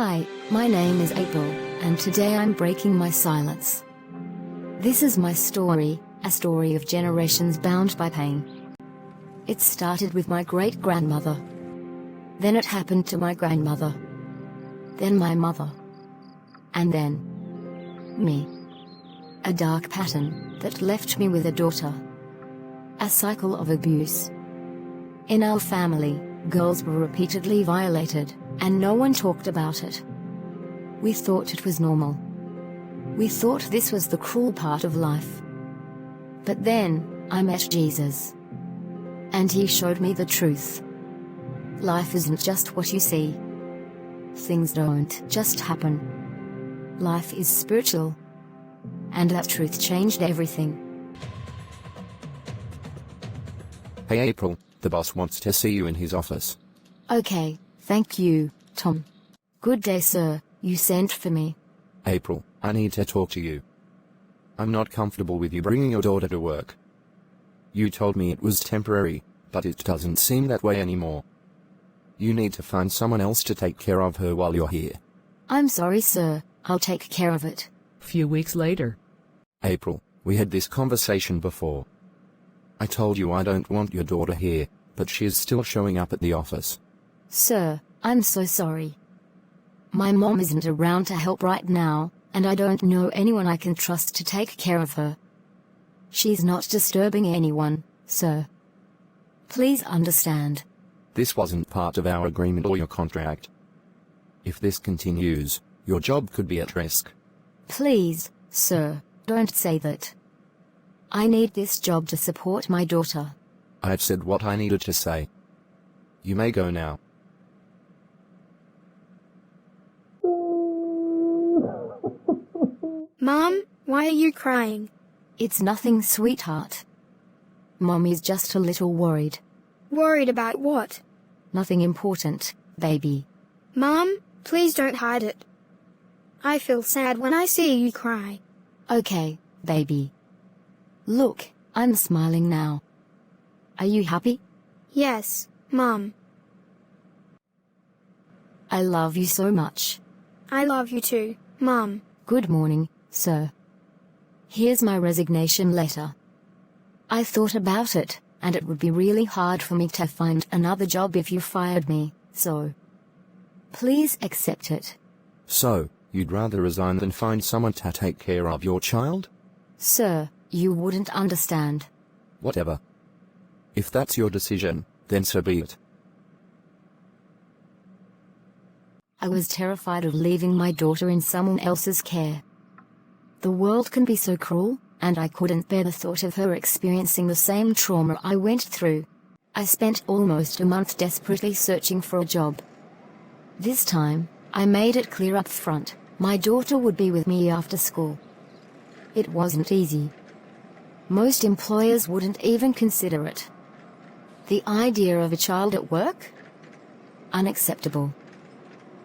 Hi, my name is April, and today I'm breaking my silence. This is my story, a story of generations bound by pain. It started with my great-grandmother. Then it happened to my grandmother. Then my mother. And then me. A dark pattern that left me with a daughter. A cycle of abuse. In our family, girls were repeatedly violated, and no one talked about it. We thought it was normal. We thought this was the cruel part of life. But then, I met Jesus. And he showed me the truth. Life isn't just what you see. Things don't just happen. Life is spiritual. And that truth changed everything. Hey April, the boss wants to see you in his office. Okay, thank you, Tom. Good day, sir. You sent for me. April, I need to talk to you. I'm not comfortable with you bringing your daughter to work. You told me it was temporary, but it doesn't seem that way anymore. You need to find someone else to take care of her while you're here. I'm sorry, sir. I'll take care of it. Few weeks later. April, we had this conversation before. I told you I don't want your daughter here, but she is still showing up at the office. Sir, I'm so sorry. My mom isn't around to help right now, and I don't know anyone I can trust to take care of her. She's not disturbing anyone, sir. Please understand. This wasn't part of our agreement or your contract. If this continues, your job could be at risk. Please, sir, don't say that. I need this job to support my daughter. I've said what I needed to say. You may go now. Mom, why are you crying? It's nothing, sweetheart. Mommy's just a little worried. Worried about what? Nothing important, baby. Mom, please don't hide it. I feel sad when I see you cry. Okay, baby. Look, I'm smiling now. Are you happy? Yes, Mom. I love you so much. I love you too, Mom. Good morning, sir. Here's my resignation letter. I thought about it, and it would be really hard for me to find another job if you fired me, so please accept it. So, you'd rather resign than find someone to take care of your child? Sir, you wouldn't understand. Whatever. If that's your decision, then so be it. I was terrified of leaving my daughter in someone else's care. The world can be so cruel, and I couldn't bear the thought of her experiencing the same trauma I went through. I spent almost a month desperately searching for a job. This time, I made it clear up front, my daughter would be with me after school. It wasn't easy. Most employers wouldn't even consider it. The idea of a child at work? Unacceptable.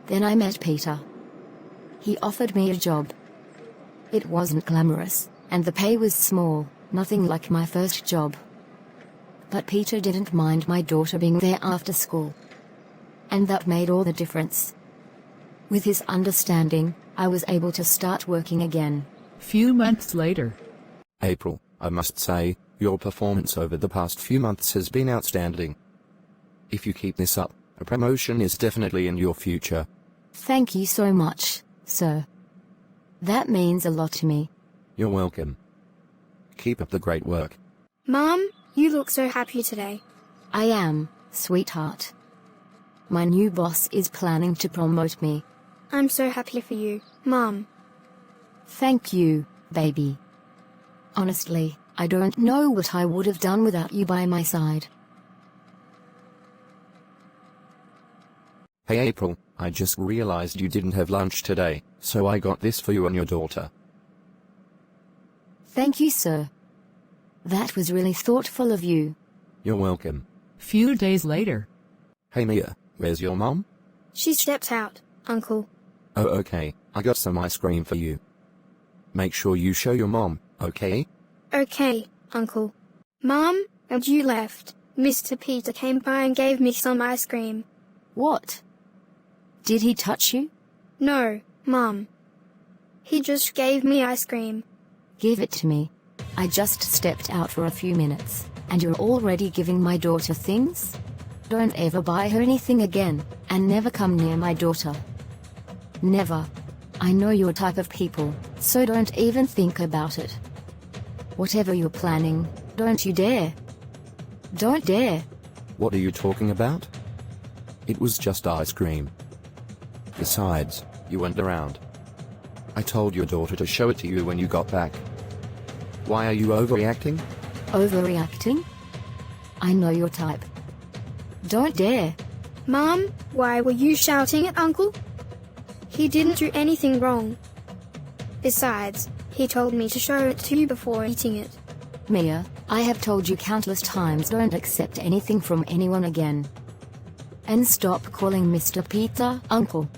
Then I met Peter. He offered me a job. It wasn't glamorous, and the pay was small, nothing like my first job. But Peter didn't mind my daughter being there after school. And that made all the difference. With his understanding, I was able to start working again. Few months later. April, I must say, your performance over the past few months has been outstanding. If you keep this up, a promotion is definitely in your future. Thank you so much, sir. That means a lot to me. You're welcome. Keep up the great work. Mom, you look so happy today. I am, sweetheart. My new boss is planning to promote me. I'm so happy for you, Mom. Thank you, baby. Honestly, I don't know what I would have done without you by my side. Hey April, I just realized you didn't have lunch today, so I got this for you and your daughter. Thank you, sir. That was really thoughtful of you. You're welcome. Few days later. Hey Mia, where's your mom? She stepped out, Uncle. Oh okay, I got some ice cream for you. Make sure you show your mom, okay? Okay, Uncle. Mom, and you left. Mr. Peter came by and gave me some ice cream. What? Did he touch you? No, Mum. He just gave me ice cream. Give it to me. I just stepped out for a few minutes, and you're already giving my daughter things? Don't ever buy her anything again, and never come near my daughter. Never. I know your type of people, so don't even think about it. Whatever you're planning, don't you dare. Don't dare. What are you talking about? It was just ice cream. Besides, you went around. I told your daughter to show it to you when you got back. Why are you overreacting? Overreacting? I know your type. Don't dare. Mum, why were you shouting at Uncle? He didn't do anything wrong. Besides, he told me to show it to you before eating it. Mia, I have told you countless times don't accept anything from anyone again. And stop calling Mr. Peter Uncle.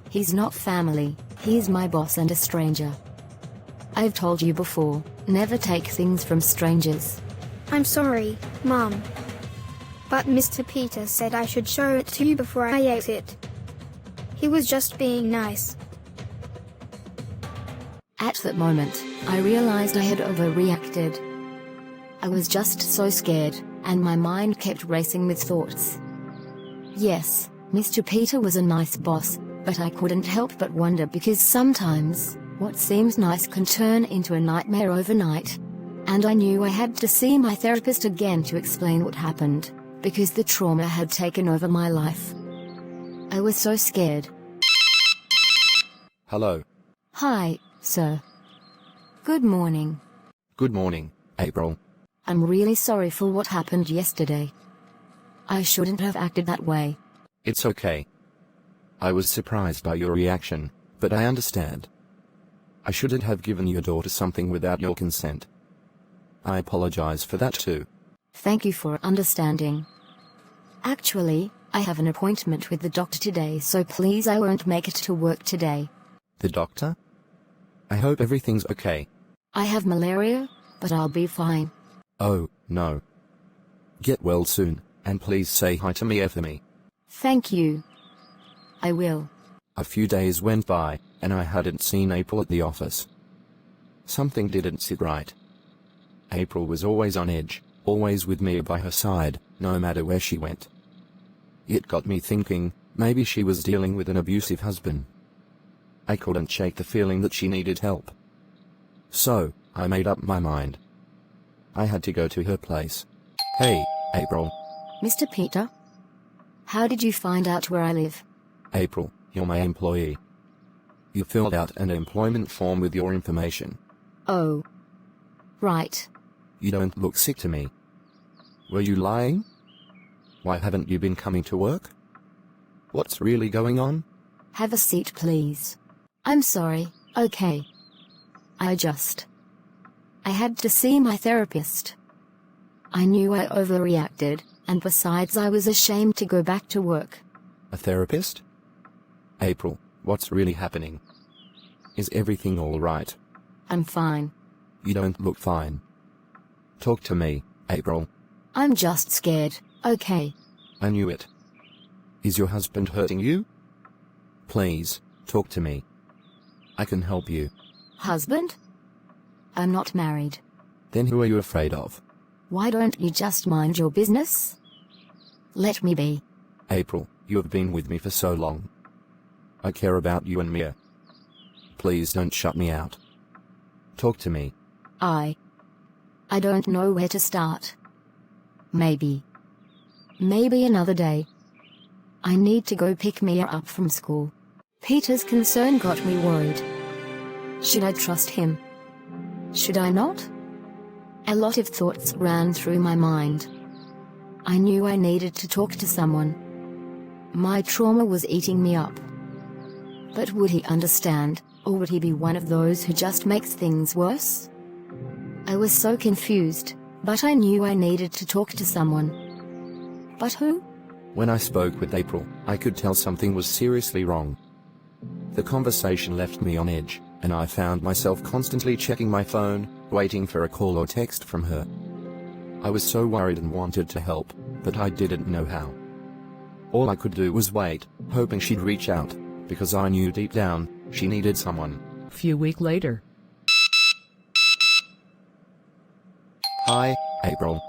He's not family, he's my boss and a stranger. I've told you before, never take things from strangers. I'm sorry, Mum. But Mr. Peter said I should show it to you before I ate it. He was just being nice. At that moment, I realized I had overreacted. I was just so scared, and my mind kept racing with thoughts. Yes, Mr. Peter was a nice boss, but I couldn't help but wonder because sometimes, what seems nice can turn into a nightmare overnight. And I knew I had to see my therapist again to explain what happened, because the trauma had taken over my life. I was so scared. Hello. Hi, sir. Good morning. Good morning, April. I'm really sorry for what happened yesterday. I shouldn't have acted that way. It's okay. I was surprised by your reaction, but I understand. I shouldn't have given your daughter something without your consent. I apologize for that too. Thank you for understanding. Actually, I have an appointment with the doctor today, so please I won't make it to work today. The doctor? I hope everything's okay. I have malaria, but I'll be fine. Oh, no. Get well soon, and please say hi to Mia for me. Thank you. I will. A few days went by, and I hadn't seen April at the office. Something didn't sit right. April was always on edge, always with Mia by her side, no matter where she went. It got me thinking, maybe she was dealing with an abusive husband. I couldn't shake the feeling that she needed help. So, I made up my mind. I had to go to her place. Hey, April. Mr. Peter? How did you find out where I live? April, you're my employee. You filled out an employment form with your information. Oh. Right. You don't look sick to me. Were you lying? Why haven't you been coming to work? What's really going on? Have a seat, please. I'm sorry, okay. I had to see my therapist. I knew I overreacted, and besides I was ashamed to go back to work. A therapist? April, what's really happening? Is everything all right? I'm fine. You don't look fine. Talk to me, April. I'm just scared, okay? I knew it. Is your husband hurting you? Please, talk to me. I can help you. Husband? I'm not married. Then who are you afraid of? Why don't you just mind your business? Let me be. April, you have been with me for so long. I care about you and Mia. Please don't shut me out. Talk to me. I don't know where to start. Maybe another day. I need to go pick Mia up from school. Peter's concern got me worried. Should I trust him? Should I not? A lot of thoughts ran through my mind. I knew I needed to talk to someone. My trauma was eating me up. But would he understand, or would he be one of those who just makes things worse? I was so confused, but I knew I needed to talk to someone. But who? When I spoke with April, I could tell something was seriously wrong. The conversation left me on edge, and I found myself constantly checking my phone, waiting for a call or text from her. I was so worried and wanted to help, but I didn't know how. All I could do was wait, hoping she'd reach out, because I knew deep down, she needed someone. Few weeks later. Hi, April.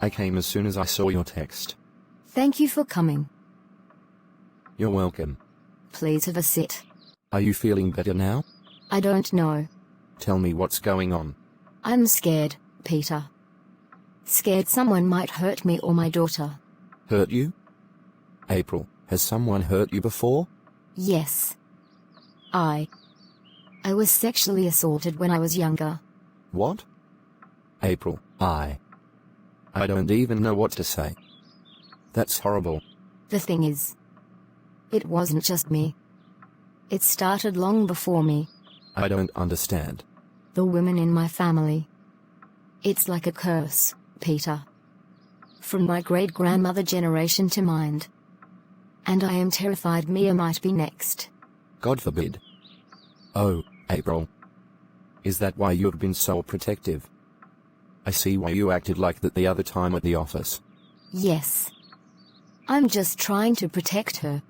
I came as soon as I saw your text. Thank you for coming. You're welcome. Please have a sit. Are you feeling better now? I don't know. Tell me what's going on. I'm scared, Peter. Scared someone might hurt me or my daughter. Hurt you? April, has someone hurt you before? Yes. I was sexually assaulted when I was younger. What? April, I don't even know what to say. That's horrible. The thing is, it wasn't just me. It started long before me. I don't understand. The women in my family. It's like a curse, Peter. From my great-grandmother generation to mine. And I am terrified Mia might be next. God forbid. Oh, April. Is that why you've been so protective? I see why you acted like that the other time at the office. Yes. I'm just trying to protect her.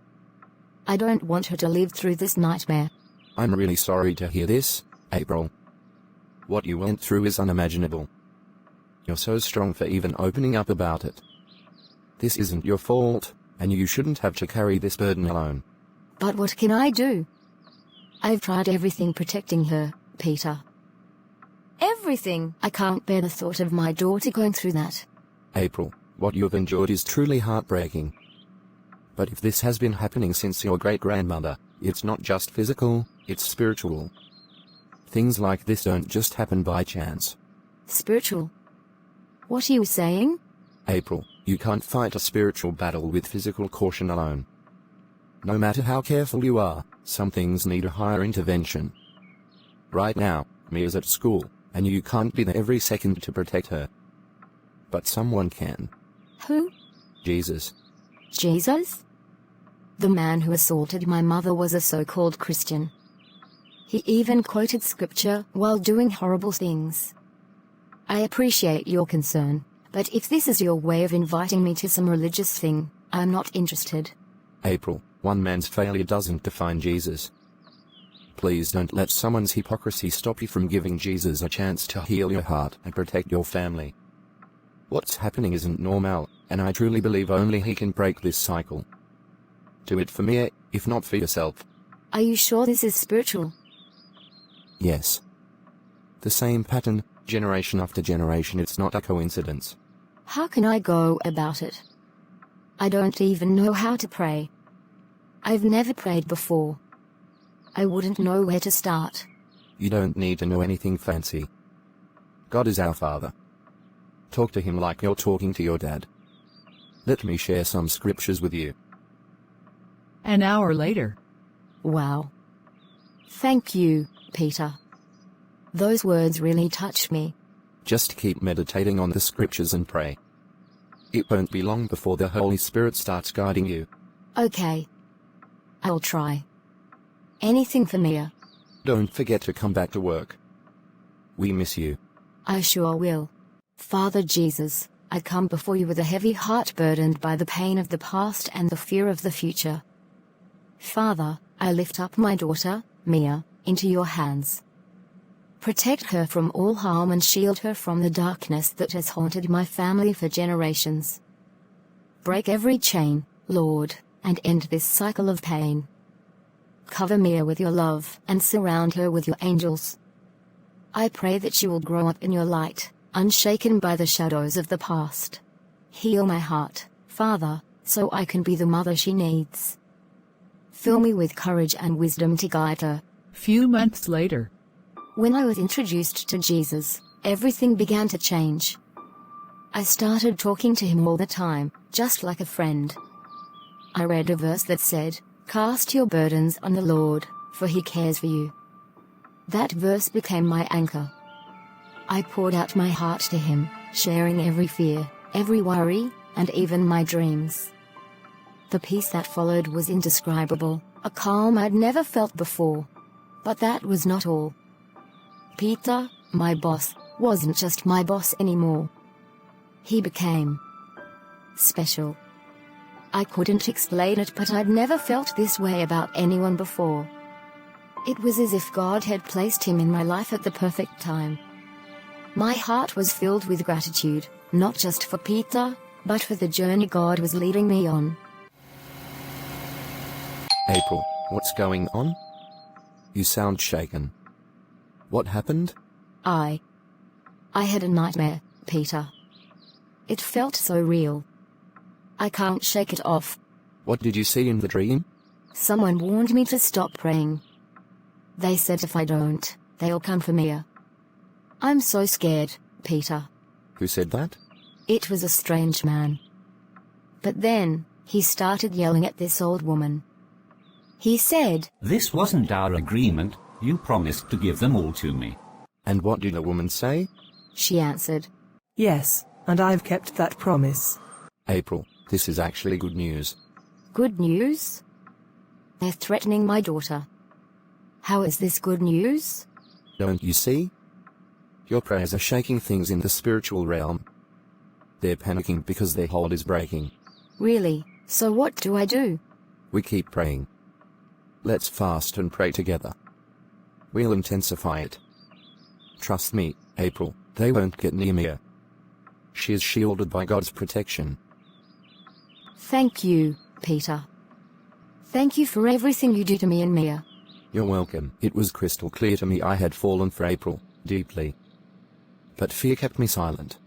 I don't want her to live through this nightmare. I'm really sorry to hear this, April. What you went through is unimaginable. You're so strong for even opening up about it. This isn't your fault, and you shouldn't have to carry this burden alone. But what can I do? I've tried everything protecting her, Peter. Everything! I can't bear the thought of my daughter going through that. April, what you've endured is truly heartbreaking. But if this has been happening since your great-grandmother, it's not just physical, it's spiritual. Things like this don't just happen by chance. Spiritual? What are you saying? April, you can't fight a spiritual battle with physical caution alone. No matter how careful you are, some things need a higher intervention. Right now, Mia's at school, and you can't be there every second to protect her. But someone can. Who? Jesus. Jesus? The man who assaulted my mother was a so-called Christian. He even quoted scripture while doing horrible things. I appreciate your concern, but if this is your way of inviting me to some religious thing, I'm not interested. April, one man's failure doesn't define Jesus. Please don't let someone's hypocrisy stop you from giving Jesus a chance to heal your heart and protect your family. What's happening isn't normal, and I truly believe only he can break this cycle. Do it for me, if not for yourself. Are you sure this is spiritual? Yes. The same pattern, generation after generation, it's not a coincidence. How can I go about it? I don't even know how to pray. I've never prayed before. I wouldn't know where to start. You don't need to know anything fancy. God is our Father. Talk to him like you're talking to your dad. Let me share some scriptures with you. An hour later. Wow. Thank you, Peter. Those words really touched me. Just keep meditating on the scriptures and pray. It won't be long before the Holy Spirit starts guiding you. Okay. I'll try. Anything for Mia. Don't forget to come back to work. We miss you. I sure will. Father Jesus, I come before you with a heavy heart burdened by the pain of the past and the fear of the future. Father, I lift up my daughter, Mia, into your hands. Protect her from all harm and shield her from the darkness that has haunted my family for generations. Break every chain, Lord, and end this cycle of pain. Cover Mia with your love and surround her with your angels. I pray that she will grow up in your light, unshaken by the shadows of the past. Heal my heart, Father, so I can be the mother she needs. Fill me with courage and wisdom to guide her. Few months later. When I was introduced to Jesus, everything began to change. I started talking to him all the time, just like a friend. I read a verse that said, "Cast your burdens on the Lord, for he cares for you." That verse became my anchor. I poured out my heart to him, sharing every fear, every worry, and even my dreams. The peace that followed was indescribable, a calm I'd never felt before. But that was not all. Peter, my boss, wasn't just my boss anymore. He became special. I couldn't explain it, but I'd never felt this way about anyone before. It was as if God had placed him in my life at the perfect time. My heart was filled with gratitude, not just for Peter, but for the journey God was leading me on. April, what's going on? You sound shaken. What happened? I had a nightmare, Peter. It felt so real. I can't shake it off. What did you see in the dream? Someone warned me to stop praying. They said if I don't, they'll come for me. I'm so scared, Peter. Who said that? It was a strange man. But then, he started yelling at this old woman. He said, "This wasn't our agreement. You promised to give them all to me." And what did the woman say? She answered, Yes, and I've kept that promise. April, this is actually good news. Good news? They're threatening my daughter. How is this good news? Don't you see? Your prayers are shaking things in the spiritual realm. They're panicking because their hold is breaking. Really? So what do I do? We keep praying. Let's fast and pray together. We'll intensify it. Trust me, April, they won't get near Mia. She is shielded by God's protection. Thank you, Peter. Thank you for everything you do to me and Mia. You're welcome. It was crystal clear to me I had fallen for April, deeply. But fear kept me silent.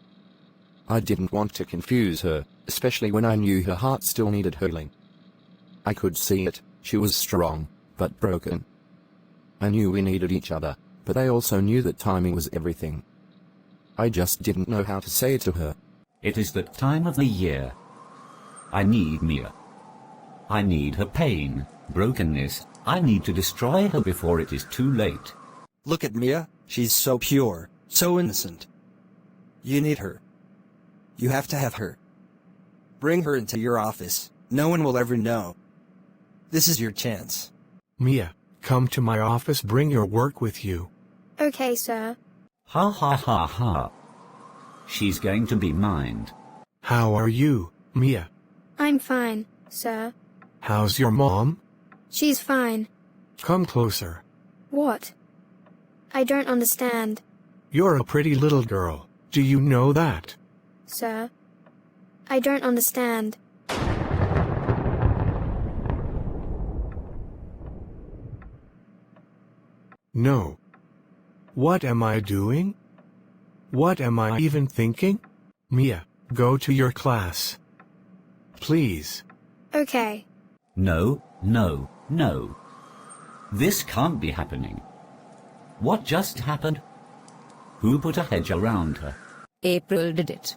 I didn't want to confuse her, especially when I knew her heart still needed healing. I could see it. She was strong, but broken. I knew we needed each other, but I also knew that timing was everything. I just didn't know how to say it to her. It is that time of the year. I need Mia. I need her pain, brokenness. I need to destroy her before it is too late. Look at Mia. She's so pure, so innocent. You need her. You have to have her. Bring her into your office. No one will ever know. This is your chance. Mia, come to my office. Bring your work with you. Okay, sir. Ha ha ha ha. She's going to be mine. How are you, Mia? I'm fine, sir. How's your mom? She's fine. Come closer. What? I don't understand, You're a pretty little girl. Do you know that? sir. I don't understand. No. What am I doing? What am I even thinking? Mia, go to your class. Please. Okay. No, no, no. This can't be happening. What just happened? Who put a hedge around her? April did it.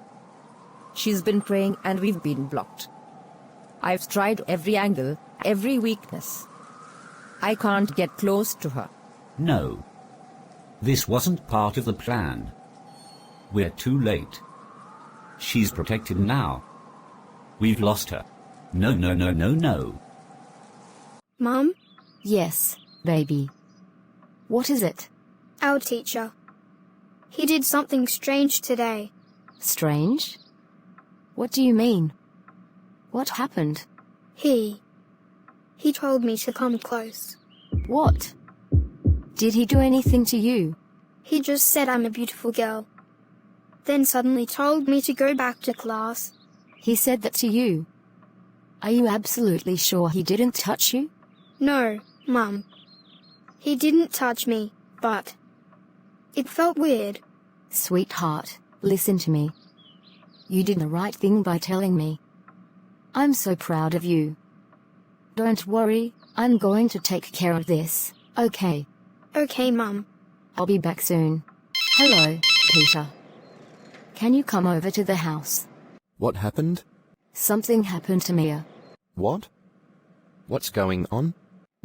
She's been praying and we've been blocked. I've tried every angle, every weakness. I can't get close to her. No. This wasn't part of the plan. We're too late. She's protected now. We've lost her. No, no, no, no, no. Mum? Yes, baby. What is it? Our teacher. He did something strange today. Strange? What do you mean? What happened? He told me to come close. What? Did he do anything to you? He just said I'm a beautiful girl. Then suddenly told me to go back to class. He said that to you? Are you absolutely sure he didn't touch you? No, Mum. He didn't touch me, but it felt weird. Sweetheart, listen to me. You did the right thing by telling me. I'm so proud of you. Don't worry, I'm going to take care of this, okay? Okay, Mum. I'll be back soon. Hello, Peter. Can you come over to the house? What happened? Something happened to Mia. What? What's going on?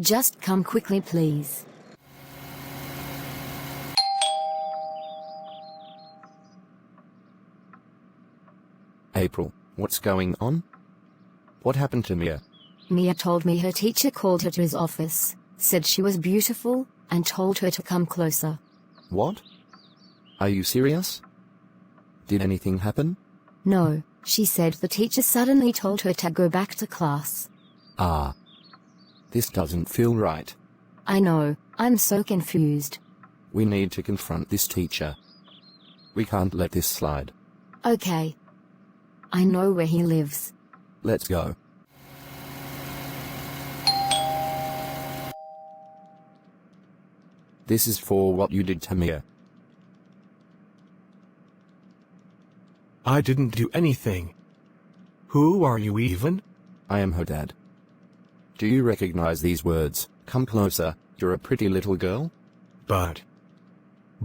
Just come quickly, please. April, what's going on? What happened to Mia? Mia told me her teacher called her to his office, said she was beautiful, and told her to come closer. What? Are you serious? Did anything happen? No, She said the teacher suddenly told her to go back to class. Ah. This doesn't feel right. I know, I'm so confused. We need to confront this teacher. We can't let this slide. Okay. I know where he lives. Let's go. This is for what you did to Mia. I didn't do anything. Who are you even? I am her dad. Do you recognize these words? Come closer, you're a pretty little girl? But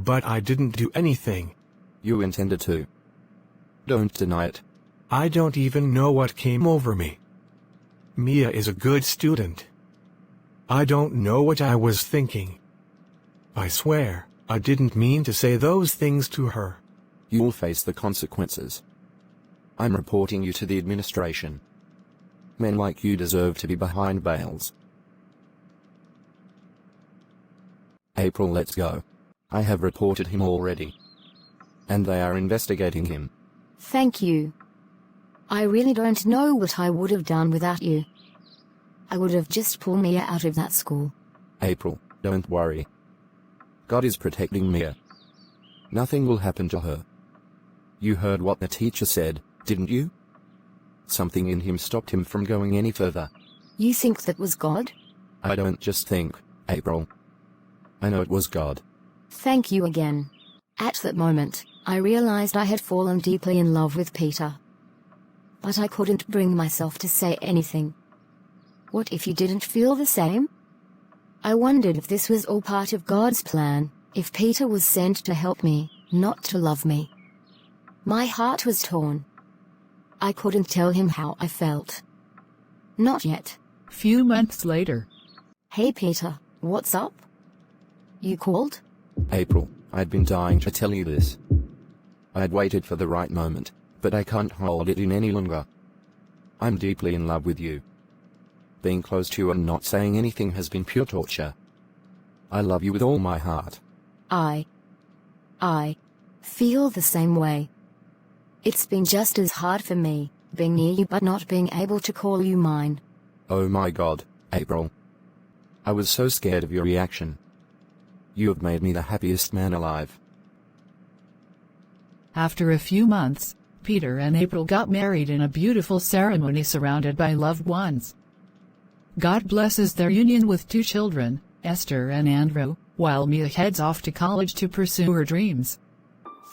I didn't do anything. You intended to. Don't deny it. I don't even know what came over me. Mia is a good student. I don't know what I was thinking. I swear, I didn't mean to say those things to her. You'll face the consequences. I'm reporting you to the administration. Men like you deserve to be behind bales. April, let's go. I have reported him already. And they are investigating him. Thank you. I really don't know what I would have done without you. I would have just pulled Mia out of that school. April, don't worry. God is protecting Mia. Nothing will happen to her. You heard what the teacher said, didn't you? Something in him stopped him from going any further. You think that was God? I don't just think, April. I know it was God. Thank you again. At that moment, I realized I had fallen deeply in love with Peter. But I couldn't bring myself to say anything. What if you didn't feel the same? I wondered if this was all part of God's plan, if Peter was sent to help me, not to love me. My heart was torn. I couldn't tell him how I felt. Not yet. Few months later. Hey Peter, what's up? You called? April, I'd been dying to tell you this. I'd waited for the right moment, but I can't hold it in any longer. I'm deeply in love with you. Being close to you and not saying anything has been pure torture. I love you with all my heart. I feel the same way. It's been just as hard for me, being near you but not being able to call you mine. Oh my God, April. I was so scared of your reaction. You have made me the happiest man alive. After a few months, Peter and April got married in a beautiful ceremony surrounded by loved ones. God blesses their union with 2 children, Esther and Andrew, while Mia heads off to college to pursue her dreams.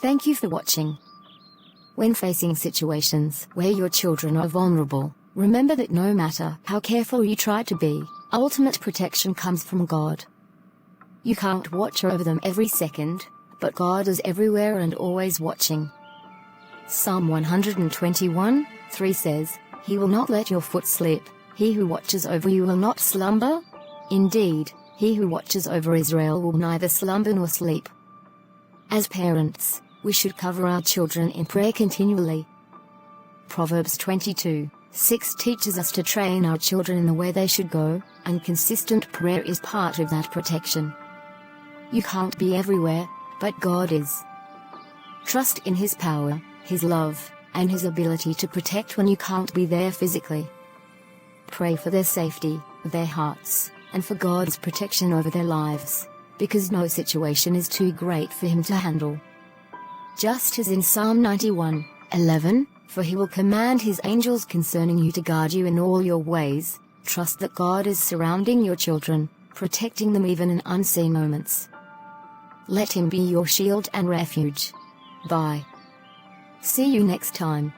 Thank you for watching. When facing situations where your children are vulnerable, remember that no matter how careful you try to be, ultimate protection comes from God. You can't watch over them every second, but God is everywhere and always watching. Psalm 121:3 says, "He will not let your foot slip. He who watches over you will not slumber. Indeed, he who watches over Israel will neither slumber nor sleep." As parents, we should cover our children in prayer continually. Proverbs 22:6 teaches us to train our children in the way they should go, and consistent prayer is part of that protection. You can't be everywhere, but God is. Trust in His power, His love, and His ability to protect when you can't be there physically. Pray for their safety, their hearts, and for God's protection over their lives, because no situation is too great for Him to handle. Just as in Psalm 91:11, "For He will command His angels concerning you to guard you in all your ways." Trust that God is surrounding your children, protecting them even in unseen moments. Let Him be your shield and refuge. Bye. See you next time.